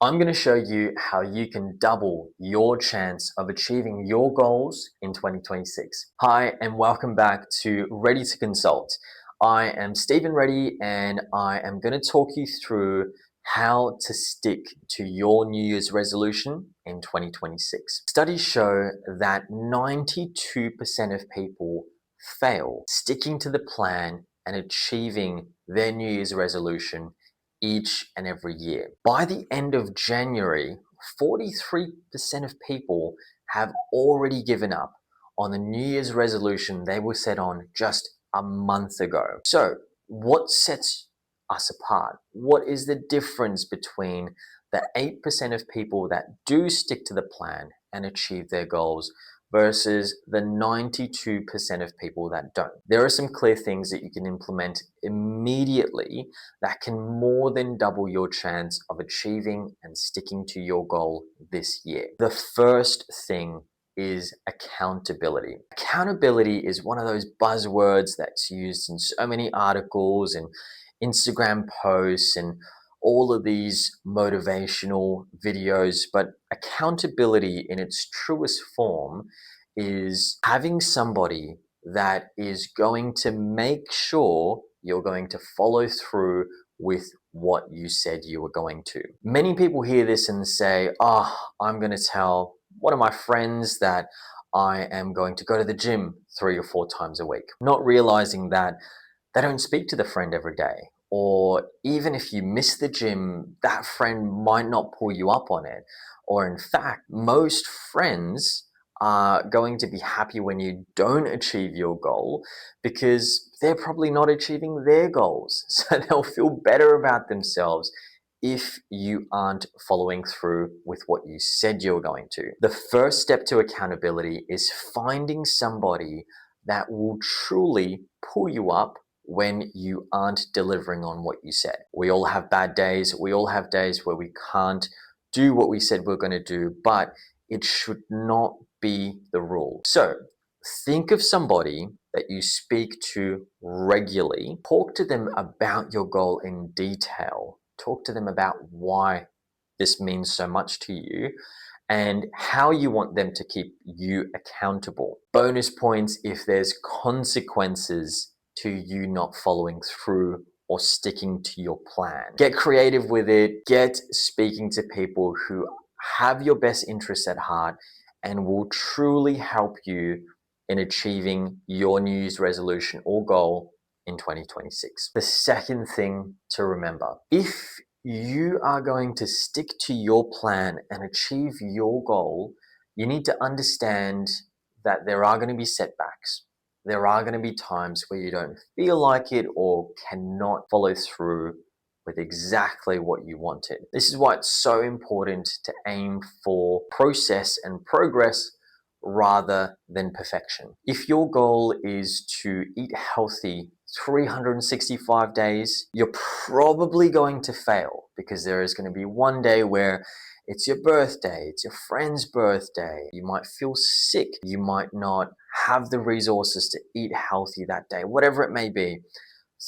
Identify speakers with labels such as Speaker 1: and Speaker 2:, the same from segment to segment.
Speaker 1: I'm going to show you how you can double your chance of achieving your goals in 2026. Hi, and welcome back to Ready to Consult. I am Stephen Reddy, and I am going to talk you through how to stick to your New Year's resolution in 2026. Studies show that 92% of people fail sticking to the plan and achieving their New Year's resolution each and every year. By the end of January, 43% of people have already given up on the New Year's resolution they were set on just a month ago. So, what sets us apart? What is the difference between the 8% of people that do stick to the plan and achieve their goals versus the 92% of people that don't? There are some clear things that you can implement immediately that can more than double your chance of achieving and sticking to your goal this year. The first thing is accountability. Accountability is one of those buzzwords that's used in so many articles and Instagram posts and all of these motivational videos, but accountability in its truest form is having somebody that is going to make sure you're going to follow through with what you said you were going to. Many people hear this and say, I'm going to tell one of my friends that I am going to go to the gym 3 or 4 times a week, not realizing that they don't speak to the friend every day. Or even if you miss the gym, that friend might not pull you up on it. Or in fact, most friends are going to be happy when you don't achieve your goal because they're probably not achieving their goals. So they'll feel better about themselves if you aren't following through with what you said you were going to. The first step to accountability is finding somebody that will truly pull you up when you aren't delivering on what you said. We all have bad days. We all have days where we can't do what we said we're going to do, but it should not be the rule. So think of somebody that you speak to regularly. Talk to them about your goal in detail. Talk to them about why this means so much to you and how you want them to keep you accountable. Bonus points if there's consequences to you not following through or sticking to your plan. Get creative with it. Get speaking to people who have your best interests at heart and will truly help you in achieving your New Year's resolution or goal in 2026. The second thing to remember, if you are going to stick to your plan and achieve your goal, you need to understand that there are going to be setbacks. There are going to be times where you don't feel like it or cannot follow through with exactly what you wanted. This is why it's so important to aim for process and progress rather than perfection. If your goal is to eat healthy 365 days, you're probably going to fail because there is going to be one day where it's your birthday, it's your friend's birthday, you might feel sick, you might not have the resources to eat healthy that day, whatever it may be.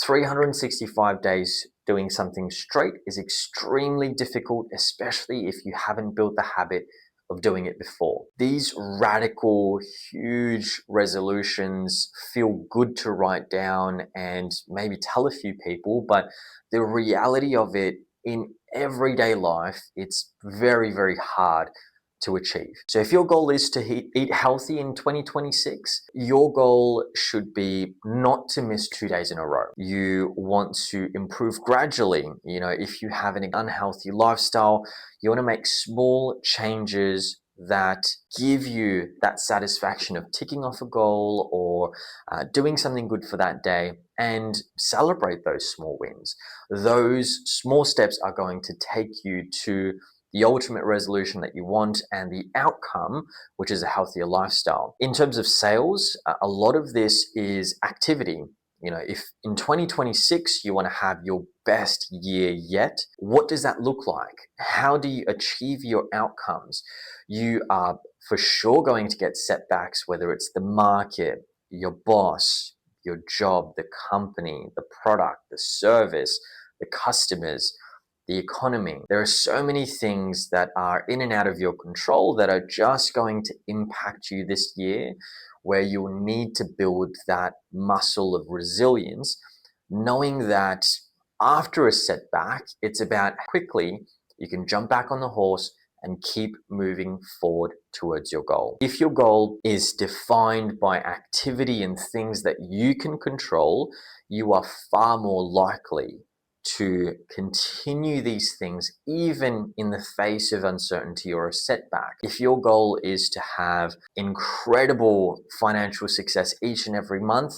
Speaker 1: 365 days doing something straight is extremely difficult, especially if you haven't built the habit of doing it before. These radical, huge resolutions feel good to write down and maybe tell a few people, but the reality of it in everyday life, it's very, very hard to achieve. So if your goal is to eat healthy in 2026, your goal should be not to miss 2 days in a row. You want to improve gradually. If you have an unhealthy lifestyle, you want to make small changes that give you that satisfaction of ticking off a goal or doing something good for that day, and celebrate those small wins. Those small steps are going to take you to the ultimate resolution that you want and the outcome, which is a healthier lifestyle. In terms of sales, a lot of this is activity. If in 2026 you want to have your best year yet, what does that look like? How do you achieve your outcomes? You are for sure going to get setbacks, whether it's the market, your boss, your job, the company, the product, the service, the customers. the economy. There are so many things that are in and out of your control that are just going to impact you this year, where you'll need to build that muscle of resilience, knowing that after a setback, it's about quickly you can jump back on the horse and keep moving forward towards your goal. If your goal is defined by activity and things that you can control, you are far more likely to continue these things even in the face of uncertainty or a setback. If your goal is to have incredible financial success each and every month,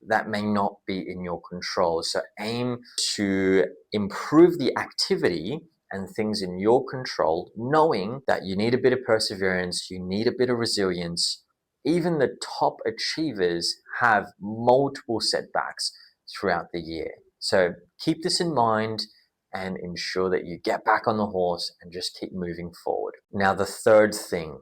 Speaker 1: that may not be in your control. So aim to improve the activity and things in your control, knowing that you need a bit of perseverance, you need a bit of resilience. Even the top achievers have multiple setbacks throughout the year. So keep this in mind and ensure that you get back on the horse and just keep moving forward. Now, the third thing,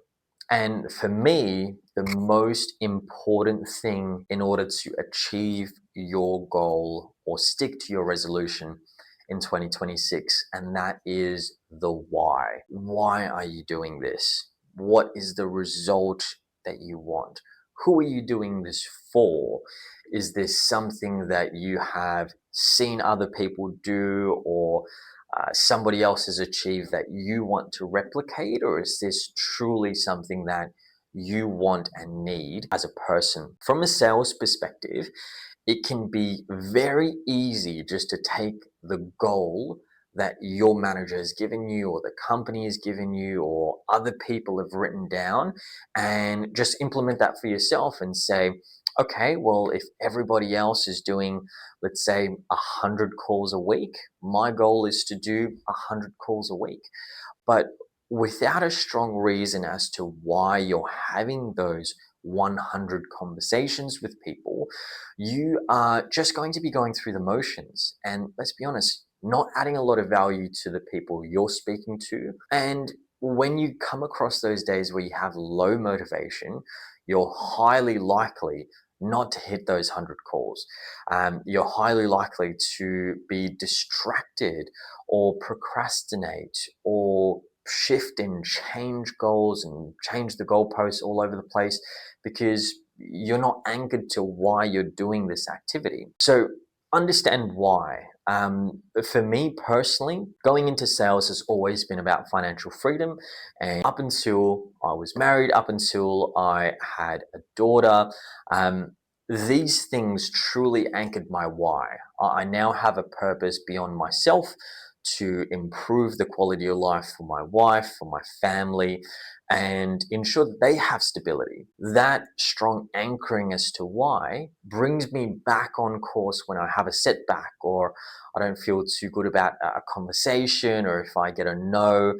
Speaker 1: and for me, the most important thing in order to achieve your goal or stick to your resolution in 2026, and that is the why. Why are you doing this? What is the result that you want? Who are you doing this for? Is this something that you have seen other people do, or somebody else has achieved that you want to replicate, or is this truly something that you want and need as a person? From a sales perspective, it can be very easy just to take the goal that your manager has given you, or the company has given you, or other people have written down, and just implement that for yourself and say, okay, well, if everybody else is doing, let's say, 100 calls a week, my goal is to do 100 calls a week. But without a strong reason as to why you're having those 100 conversations with people, you are just going to be going through the motions. And let's be honest, not adding a lot of value to the people you're speaking to. And when you come across those days where you have low motivation, you're highly likely not to hit those 100 calls. You're highly likely to be distracted or procrastinate or shift and change goals and change the goalposts all over the place because you're not anchored to why you're doing this activity. So understand why. For me personally, going into sales has always been about financial freedom. And up until I was married, up until I had a daughter, these things truly anchored my why. I now have a purpose beyond myself to improve the quality of life for my wife, for my family, and ensure that they have stability. That strong anchoring as to why brings me back on course when I have a setback, or I don't feel too good about a conversation, or if I get a no.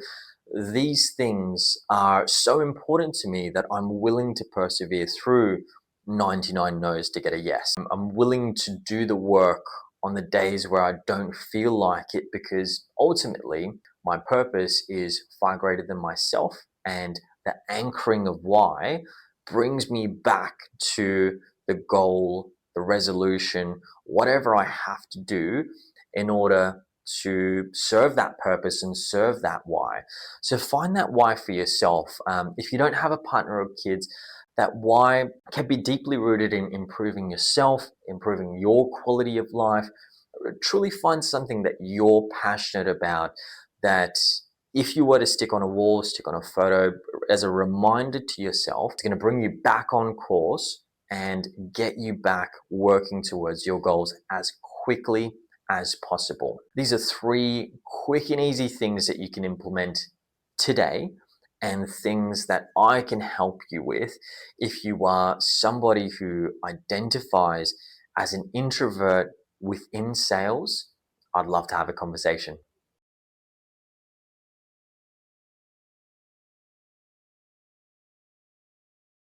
Speaker 1: These things are so important to me that I'm willing to persevere through 99 no's to get a yes. I'm willing to do the work on the days where I don't feel like it, because ultimately my purpose is far greater than myself, and the anchoring of why brings me back to the goal, the resolution, whatever I have to do in order to serve that purpose and serve that why. So find that why for yourself. If you don't have a partner or kids, that why can be deeply rooted in improving yourself, improving your quality of life. Truly find something that you're passionate about, that if you were to stick on a wall, stick on a photo as a reminder to yourself, it's going to bring you back on course and get you back working towards your goals as quickly as possible. These are 3 quick and easy things that you can implement today, and things that I can help you with if you are somebody who identifies as an introvert within sales. I'd love to have a conversation.